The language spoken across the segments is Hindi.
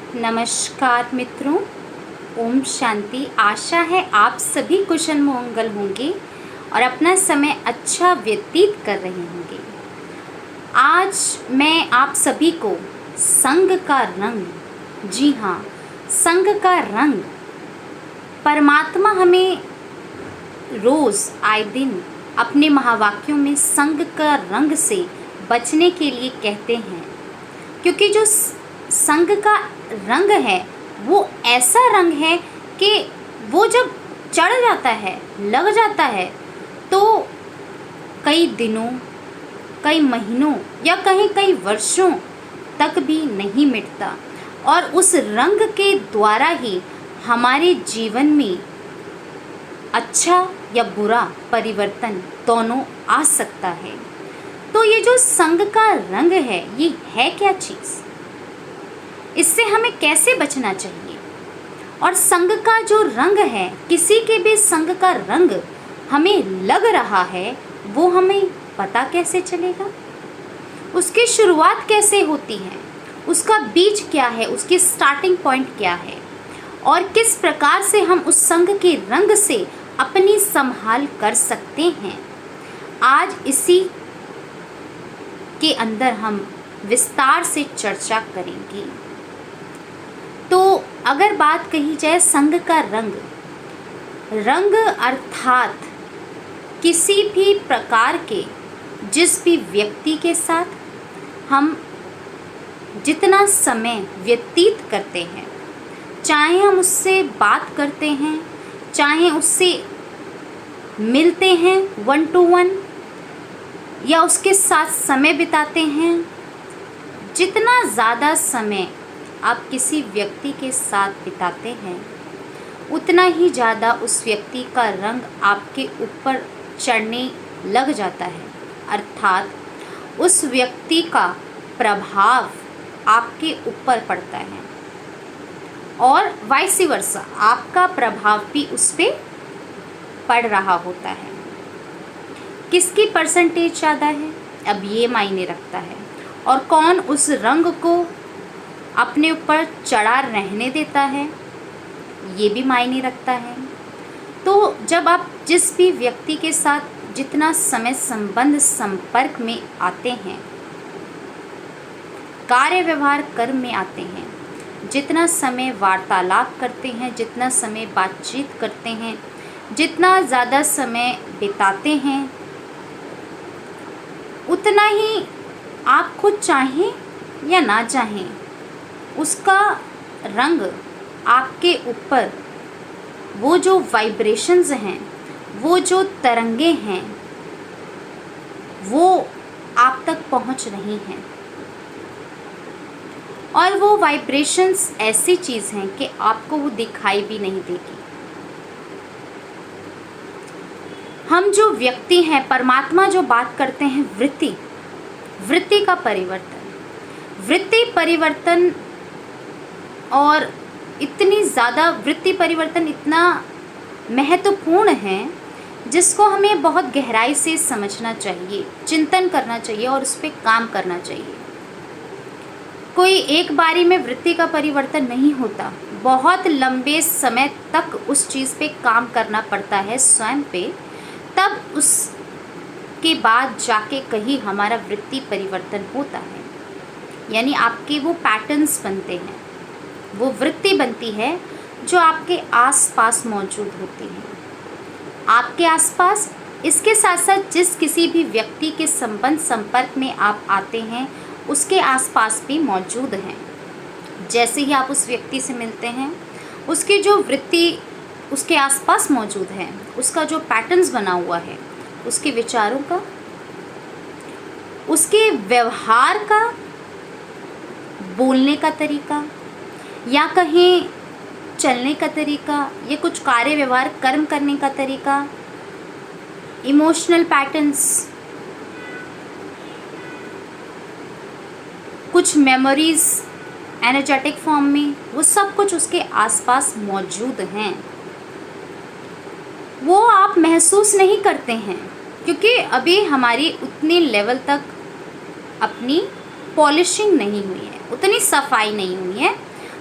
नमस्कार मित्रों, ओम शांति। आशा है आप सभी कुशल मंगल होंगे और अपना समय अच्छा व्यतीत कर रहे होंगे। आज मैं आप सभी को संग का रंग, जी हाँ, संग का रंग, परमात्मा हमें रोज़ आए दिन अपने महावाक्यों में संग का रंग से बचने के लिए कहते हैं, क्योंकि जो संग का रंग है वो ऐसा रंग है कि वो जब चढ़ जाता है, लग जाता है, तो कई दिनों, कई महीनों या कई वर्षों तक भी नहीं मिटता और उस रंग के द्वारा ही हमारे जीवन में अच्छा या बुरा परिवर्तन दोनों आ सकता है। तो ये जो संग का रंग है, ये है क्या चीज़? इससे हमें कैसे बचना चाहिए? और संग का जो रंग है, किसी के भी संग का रंग हमें लग रहा है, वो हमें पता कैसे चलेगा? उसकी शुरुआत कैसे होती है? उसका बीज क्या है? उसकी स्टार्टिंग पॉइंट क्या है? और किस प्रकार से हम उस संग के रंग से अपनी संभाल कर सकते हैं, आज इसी के अंदर हम विस्तार से चर्चा करेंगे। तो अगर बात कही जाए संग का रंग, रंग अर्थात किसी भी प्रकार के जिस भी व्यक्ति के साथ हम जितना समय व्यतीत करते हैं, चाहे हम उससे बात करते हैं, चाहे उससे मिलते हैं 1 to 1 या उसके साथ समय बिताते हैं, जितना ज़्यादा समय आप किसी व्यक्ति के साथ बिताते हैं, उतना ही ज़्यादा उस व्यक्ति का रंग आपके ऊपर चढ़ने लग जाता है, अर्थात उस व्यक्ति का प्रभाव आपके ऊपर पड़ता है और वाइस वर्सा आपका प्रभाव भी उस पर पड़ रहा होता है। किसकी परसेंटेज ज़्यादा है, अब ये मायने रखता है, और कौन उस रंग को अपने ऊपर चढ़ा रहने देता है, ये भी मायने रखता है। तो जब आप जिस भी व्यक्ति के साथ जितना समय संबंध संपर्क में आते हैं, कार्य व्यवहार कर्म में आते हैं, जितना समय वार्तालाप करते हैं, जितना समय बातचीत करते हैं, जितना ज़्यादा समय बिताते हैं, उतना ही आप खुद चाहें या ना चाहें, उसका रंग आपके ऊपर, वो जो वाइब्रेशंस हैं, वो जो तरंगे हैं, वो आप तक पहुंच रही हैं। और वो वाइब्रेशंस ऐसी चीज़ हैं कि आपको वो दिखाई भी नहीं देगी। हम जो व्यक्ति हैं, परमात्मा जो बात करते हैं वृत्ति का परिवर्तन, वृत्ति परिवर्तन, और इतनी ज़्यादा वृत्ति परिवर्तन इतना महत्वपूर्ण है जिसको हमें बहुत गहराई से समझना चाहिए, चिंतन करना चाहिए और उस पर काम करना चाहिए। कोई एक बारी में वृत्ति का परिवर्तन नहीं होता, बहुत लंबे समय तक उस चीज़ पे काम करना पड़ता है स्वयं पे, तब उसके बाद जाके कहीं हमारा वृत्ति परिवर्तन होता है। यानी आपके वो पैटर्न्स बनते हैं, वो वृत्ति बनती है जो आपके आसपास मौजूद होती है, आपके आसपास। इसके साथ साथ जिस किसी भी व्यक्ति के संबंध संपर्क में आप आते हैं, उसके आसपास भी मौजूद हैं। जैसे ही आप उस व्यक्ति से मिलते हैं, उसकी जो वृत्ति उसके आसपास मौजूद है, उसका जो पैटर्न्स बना हुआ है, उसके विचारों का, उसके व्यवहार का, बोलने का तरीका, या कहीं चलने का तरीका, या कुछ कार्य व्यवहार कर्म करने का तरीका, इमोशनल पैटर्न्स, कुछ मेमोरीज एनर्जेटिक फॉर्म में, वो सब कुछ उसके आसपास मौजूद हैं। वो आप महसूस नहीं करते हैं क्योंकि अभी हमारी उतनी लेवल तक अपनी पॉलिशिंग नहीं हुई है, उतनी सफाई नहीं हुई है,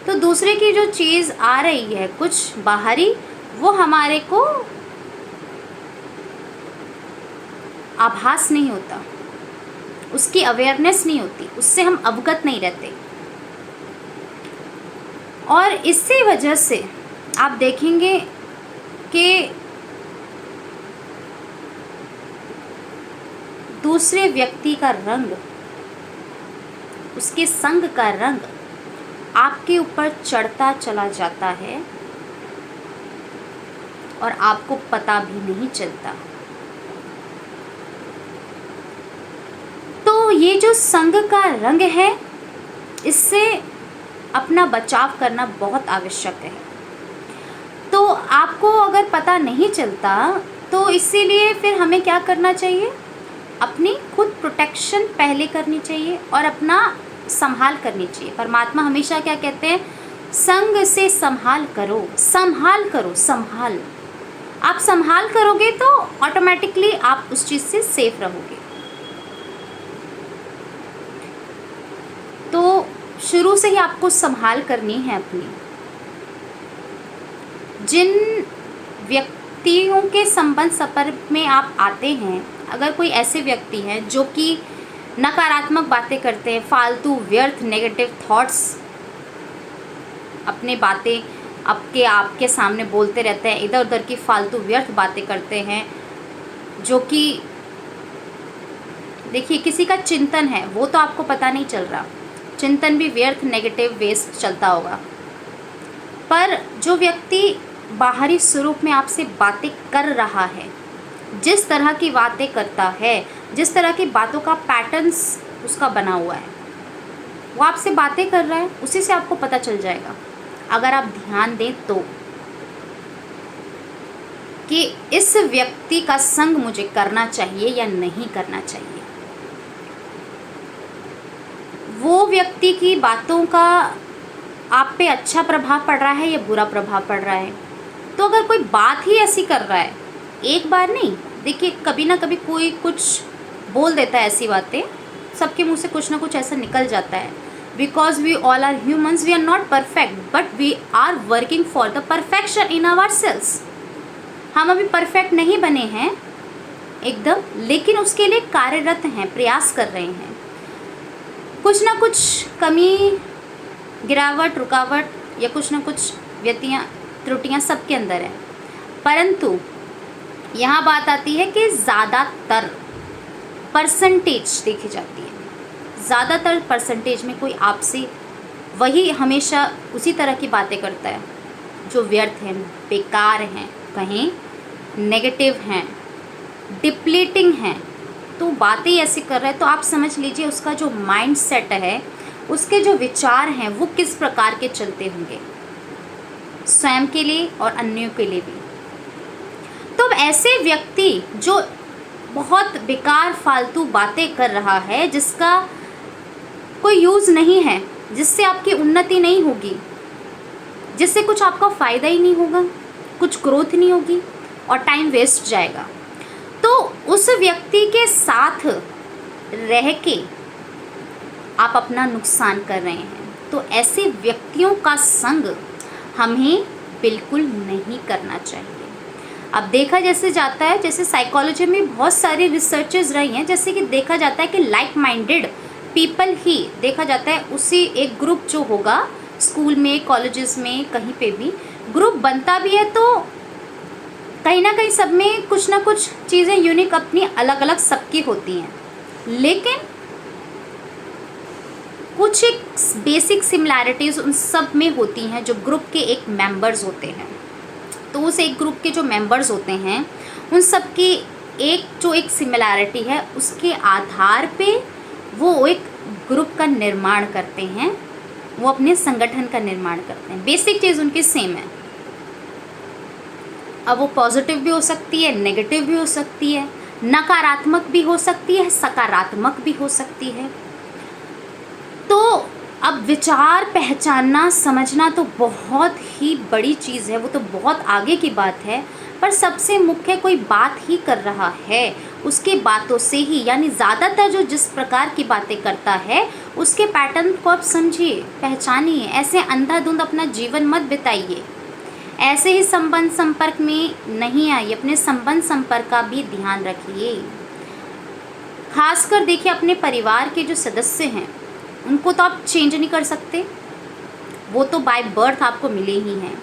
तो दूसरे की जो चीज़ आ रही है कुछ बाहरी, वो हमारे को आभास नहीं होता, उसकी अवेयरनेस नहीं होती, उससे हम अवगत नहीं रहते। और इसी वजह से आप देखेंगे कि दूसरे व्यक्ति का रंग, उसके संग का रंग आपके ऊपर चढ़ता चला जाता है और आपको पता भी नहीं चलता। तो ये जो संग का रंग है, इससे अपना बचाव करना बहुत आवश्यक है। तो आपको अगर पता नहीं चलता तो इसीलिए फिर हमें क्या करना चाहिए, अपनी खुद प्रोटेक्शन पहले करनी चाहिए और अपना संभाल करनी चाहिए। परमात्मा हमेशा क्या कहते हैं, संग से संभाल करो, संभाल करो, संभाल। आप संभाल करोगे तो ऑटोमेटिकली आप उस चीज़ से सेफ रहोगे। तो शुरू से ही आपको संभाल करनी है अपनी। जिन व्यक्तियों के संबंध संपर्क में आप आते हैं, अगर कोई ऐसे व्यक्ति हैं जो कि नकारात्मक बातें करते हैं, फालतू व्यर्थ नेगेटिव थॉट्स अपने बातें आपके सामने बोलते रहते हैं, इधर उधर की फालतू व्यर्थ बातें करते हैं, जो कि देखिए किसी का चिंतन है वो तो आपको पता नहीं चल रहा, चिंतन भी व्यर्थ नेगेटिव वेस्ट चलता होगा। पर जो व्यक्ति बाहरी स्वरूप में आपसे बातें कर रहा है, जिस तरह की बातें करता है, जिस तरह की बातों का पैटर्न्स उसका बना हुआ है, वो आपसे बातें कर रहा है, उसी से आपको पता चल जाएगा अगर आप ध्यान दें तो, कि इस व्यक्ति का संग मुझे करना चाहिए या नहीं करना चाहिए। वो व्यक्ति की बातों का आप पे अच्छा प्रभाव पड़ रहा है या बुरा प्रभाव पड़ रहा है। तो अगर कोई बात ही ऐसी कर रहा है, एक बार नहीं, देखिए कभी ना कभी कोई कुछ बोल देता है, ऐसी बातें सबके मुंह से कुछ ना कुछ ऐसा निकल जाता है। Because we all are humans, we are not perfect, but we are working for the perfection in ourselves. हम अभी परफेक्ट नहीं बने हैं एकदम, लेकिन उसके लिए कार्यरत हैं, प्रयास कर रहे हैं। कुछ ना कुछ कमी, गिरावट, रुकावट या कुछ ना कुछ व्यतियाँ त्रुटियाँ सबके अंदर है। परंतु यहाँ बात आती है कि ज़्यादातर परसेंटेज देखी जाती है, ज़्यादातर परसेंटेज में कोई आपसे वही हमेशा उसी तरह की बातें करता है जो व्यर्थ हैं, बेकार हैं, कहीं नेगेटिव हैं, डिप्लीटिंग हैं। तो बातें ऐसी कर रहा है तो आप समझ लीजिए उसका जो माइंड सेट है, उसके जो विचार हैं वो किस प्रकार के चलते होंगे, स्वयं के लिए और अन्यों के लिए भी। तो ऐसे व्यक्ति जो बहुत बेकार फालतू बातें कर रहा है, जिसका कोई यूज़ नहीं है, जिससे आपकी उन्नति नहीं होगी, जिससे कुछ आपका फ़ायदा ही नहीं होगा, कुछ ग्रोथ नहीं होगी और टाइम वेस्ट जाएगा, तो उस व्यक्ति के साथ रह के आप अपना नुकसान कर रहे हैं। तो ऐसे व्यक्तियों का संग हमें बिल्कुल नहीं करना चाहिए। अब देखा जैसे जाता है, जैसे साइकोलॉजी में बहुत सारी रिसर्चेस रही हैं, जैसे कि देखा जाता है कि लाइक माइंडेड पीपल ही देखा जाता है, उसी एक ग्रुप जो होगा स्कूल में, कॉलेजेस में, कहीं पे भी ग्रुप बनता भी है तो कहीं ना कहीं सब में कुछ ना कुछ चीज़ें यूनिक अपनी अलग अलग सबकी होती हैं, लेकिन कुछ एक बेसिक सिमिलैरिटीज़ उन सब में होती हैं जो ग्रुप के एक मेंबर्स होते हैं। तो उस एक ग्रुप के जो मेंबर्स होते हैं उन सब की एक सिमिलैरिटी है, उसके आधार पे वो एक ग्रुप का निर्माण करते हैं, वो अपने संगठन का निर्माण करते हैं। बेसिक चीज़ उनकी सेम है। अब वो पॉजिटिव भी हो सकती है, नेगेटिव भी हो सकती है, नकारात्मक भी हो सकती है, सकारात्मक भी हो सकती है। तो अब विचार पहचानना, समझना तो बहुत ही बड़ी चीज़ है, वो तो बहुत आगे की बात है। पर सबसे मुख्य कोई बात ही कर रहा है उसके बातों से ही, यानी ज़्यादातर जो जिस प्रकार की बातें करता है उसके पैटर्न को आप समझिए, पहचानिए। ऐसे अंधाधुंध अपना जीवन मत बिताइए, ऐसे ही संबंध संपर्क में नहीं आइए। अपने संबंध संपर्क का भी ध्यान रखिए। खासकर देखिए, अपने परिवार के जो सदस्य हैं उनको तो आप चेंज नहीं कर सकते, वो तो बाय बर्थ आपको मिले ही हैं।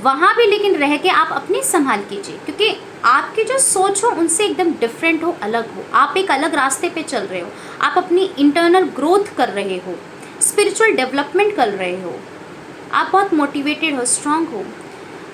वहाँ भी लेकिन रह के आप अपनी संभाल कीजिए, क्योंकि आपकी जो सोच हो उनसे एकदम डिफरेंट हो, अलग हो। आप एक अलग रास्ते पे चल रहे हो, आप अपनी इंटरनल ग्रोथ कर रहे हो, स्पिरिचुअल डेवलपमेंट कर रहे हो, आप बहुत मोटिवेटेड हो, स्ट्रांग हो।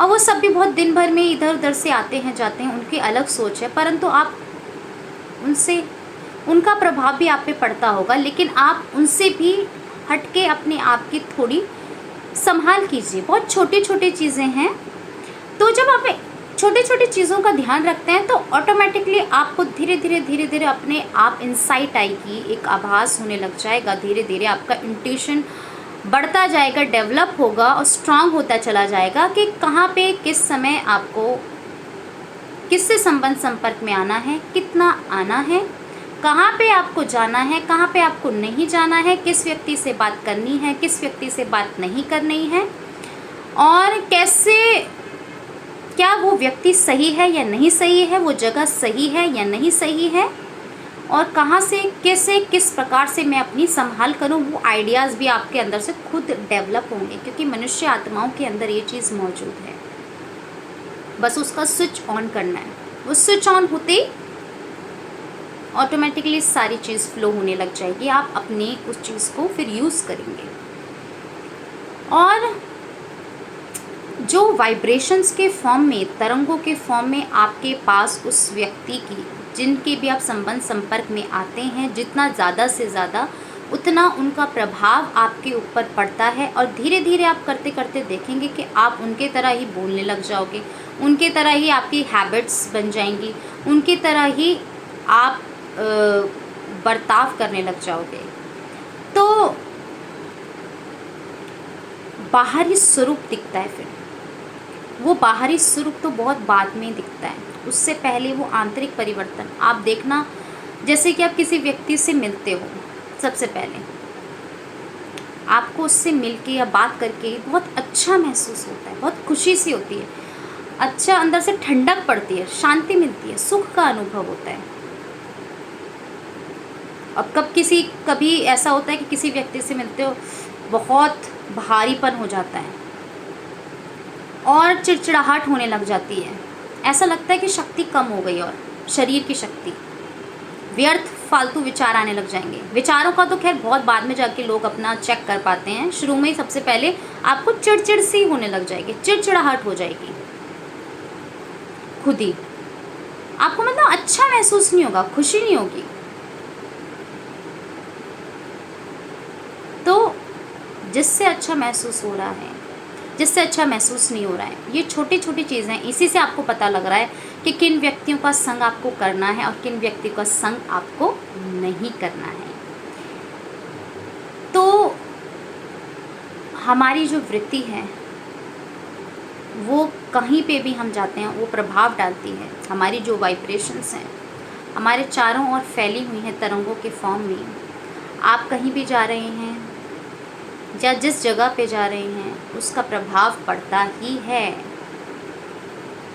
और वो सब भी बहुत दिन भर में इधर उधर से आते हैं जाते हैं, उनकी अलग सोच है, परंतु आप उनसे, उनका प्रभाव भी आप पे पड़ता होगा, लेकिन आप उनसे भी हटके अपने आप की थोड़ी संभाल कीजिए। बहुत छोटी छोटी चीज़ें हैं, तो जब आप छोटी छोटी चीज़ों का ध्यान रखते हैं तो ऑटोमेटिकली आपको धीरे धीरे अपने आप इंसाइट आएगी, एक आभास होने लग जाएगा। धीरे धीरे आपका इंट्यूशन बढ़ता जाएगा, डेवलप होगा और स्ट्रांग होता चला जाएगा कि कहाँ पे किस समय आपको किससे संबंध संपर्क में आना है, कितना आना है, कहाँ पे आपको जाना है, कहाँ पे आपको नहीं जाना है, किस व्यक्ति से बात करनी है, किस व्यक्ति से बात नहीं करनी है, और कैसे, क्या वो व्यक्ति सही है या नहीं सही है, वो जगह सही है या नहीं सही है, और कहाँ से कैसे किस प्रकार से मैं अपनी संभाल करूँ। वो आइडियाज़ भी आपके अंदर से खुद डेवलप होंगे, क्योंकि मनुष्य आत्माओं के अंदर ये चीज़ मौजूद है। बस उसका स्विच ऑन करना है। वो स्विच ऑन होते ही ऑटोमेटिकली सारी चीज़ फ्लो होने लग जाएगी। आप अपने उस चीज़ को फिर यूज़ करेंगे। और जो वाइब्रेशंस के फॉर्म में, तरंगों के फॉर्म में आपके पास उस व्यक्ति की, जिनके भी आप संबंध संपर्क में आते हैं, जितना ज़्यादा से ज़्यादा उतना उनका प्रभाव आपके ऊपर पड़ता है। और धीरे धीरे आप करते करते देखेंगे कि आप उनके तरह ही बोलने लग जाओगे, उनके तरह ही आपकी हैबिट्स बन जाएंगी, उनकी तरह ही आप बर्ताव करने लग जाओगे। तो बाहरी स्वरूप दिखता है, फिर वो बाहरी स्वरूप तो बहुत बाद में दिखता है, उससे पहले वो आंतरिक परिवर्तन आप देखना। जैसे कि आप किसी व्यक्ति से मिलते हो, सबसे पहले आपको उससे मिलके या बात करके बहुत अच्छा महसूस होता है, बहुत खुशी सी होती है, अच्छा अंदर से ठंडक पड़ती है, शांति मिलती है, सुख का अनुभव होता है। अब कभी ऐसा होता है कि किसी व्यक्ति से मिलते हो, बहुत भारीपन हो जाता है और चिड़चिड़ाहट होने लग जाती है, ऐसा लगता है कि शक्ति कम हो गई, और शरीर की शक्ति, व्यर्थ फालतू विचार आने लग जाएंगे। विचारों का तो खैर बहुत बाद में जाके लोग अपना चेक कर पाते हैं, शुरू में ही सबसे पहले आपको चिड़चिड़ सी होने लग जाएगी, चिड़चिड़ाहट हो जाएगी खुद ही, आपको मतलब अच्छा महसूस नहीं होगा, खुशी नहीं होगी। तो जिससे अच्छा महसूस हो रहा है, जिससे अच्छा महसूस नहीं हो रहा है, ये छोटी छोटी चीज़ें, इसी से आपको पता लग रहा है कि किन व्यक्तियों का संग आपको करना है और किन व्यक्ति का संग आपको नहीं करना है। तो हमारी जो वृत्ति है वो कहीं पे भी हम जाते हैं वो प्रभाव डालती है। हमारी जो वाइब्रेशंस हैं हमारे चारों ओर फैली हुई हैं तरंगों के फॉर्म में। आप कहीं भी जा रहे हैं या जिस जगह पे जा रहे हैं उसका प्रभाव पड़ता ही है।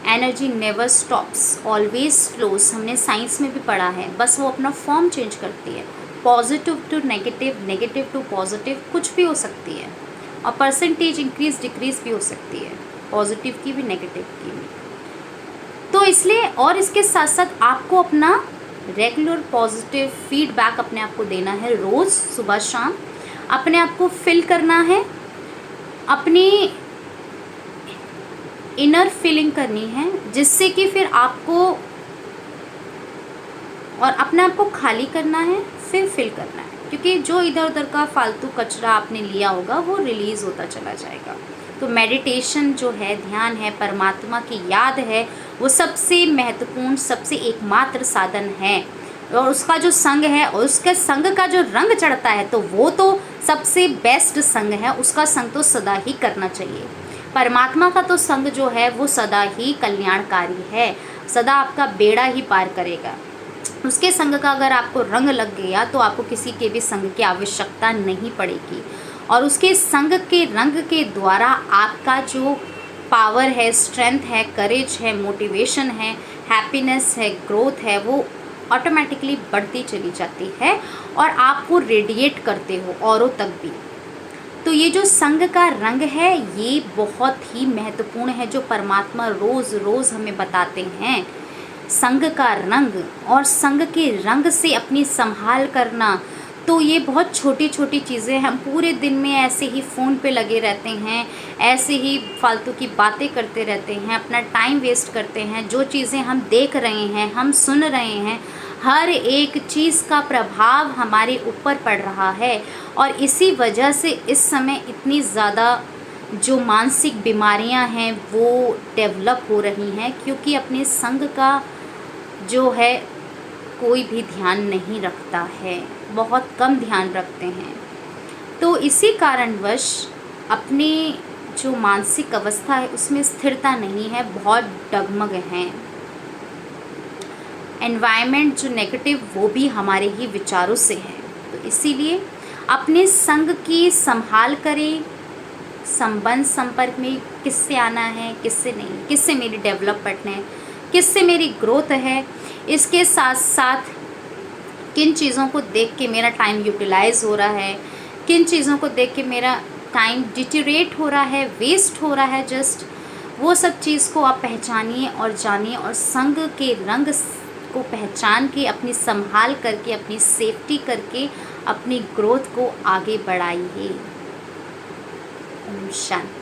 Energy never stops, always flows, हमने साइंस में भी पढ़ा है, बस वो अपना फॉर्म चेंज करती है। Positive to negative, negative to positive, कुछ भी हो सकती है, और परसेंटेज इंक्रीज डिक्रीज भी हो सकती है, पॉजिटिव की भी नेगेटिव की भी। तो इसलिए और इसके साथ साथ आपको अपना रेगुलर पॉजिटिव फीडबैक अपने आप को देना है, रोज़ सुबह शाम अपने आप को फिल करना है, अपनी इनर फीलिंग करनी है, जिससे कि फिर आपको, और अपने आप को खाली करना है, फिर फिल करना है, क्योंकि जो इधर उधर का फालतू कचरा आपने लिया होगा वो रिलीज़ होता चला जाएगा। तो मेडिटेशन जो है, ध्यान है, परमात्मा की याद है, वो सबसे महत्वपूर्ण, सबसे एकमात्र साधन है। और उसका जो संग है और उसके संग का जो रंग चढ़ता है तो वो तो सबसे बेस्ट संग है, उसका संग तो सदा ही करना चाहिए। परमात्मा का तो संग जो है वो सदा ही कल्याणकारी है, सदा आपका बेड़ा ही पार करेगा। उसके संग का अगर आपको रंग लग गया तो आपको किसी के भी संग की आवश्यकता नहीं पड़ेगी, और उसके संग के रंग के द्वारा आपका जो पावर है, स्ट्रेंथ है, करेज है, मोटिवेशन है, हैप्पीनेस है, ग्रोथ है, वो ऑटोमेटिकली बढ़ती चली जाती है और आप वो रेडिएट करते हो औरों तक भी। तो ये जो संग का रंग है ये बहुत ही महत्वपूर्ण है, जो परमात्मा रोज़ रोज़ हमें बताते हैं। संग का रंग और संग के रंग से अपनी संभाल करना, तो ये बहुत छोटी छोटी चीज़ें। हम पूरे दिन में ऐसे ही फ़ोन पे लगे रहते हैं, ऐसे ही फालतू की बातें करते रहते हैं, अपना टाइम वेस्ट करते हैं। जो चीज़ें हम देख रहे हैं, हम सुन रहे हैं, हर एक चीज़ का प्रभाव हमारे ऊपर पड़ रहा है, और इसी वजह से इस समय इतनी ज़्यादा जो मानसिक बीमारियां हैं वो डेवलप हो रही हैं, क्योंकि अपने संग का जो है कोई भी ध्यान नहीं रखता है, बहुत कम ध्यान रखते हैं। तो इसी कारणवश अपनी जो मानसिक अवस्था है उसमें स्थिरता नहीं है, बहुत डगमग हैं। एनवायरनमेंट जो नेगेटिव वो भी हमारे ही विचारों से है। तो इसीलिए अपने संग की संभाल करें, संबंध संपर्क में किससे आना है, किससे नहीं, किससे मेरी डेवलपमेंट है, किससे मेरी ग्रोथ है, इसके साथ साथ किन चीज़ों को देख के मेरा टाइम यूटिलाइज हो रहा है, किन चीज़ों को देख के मेरा टाइम डिटेरिएट हो रहा है, वेस्ट हो रहा है जस्ट, वो सब चीज़ को आप पहचानिए और जानिए, और संग के रंग को पहचान के अपनी संभाल करके, अपनी सेफ्टी करके अपनी ग्रोथ को आगे बढ़ाइए। ओम शांति।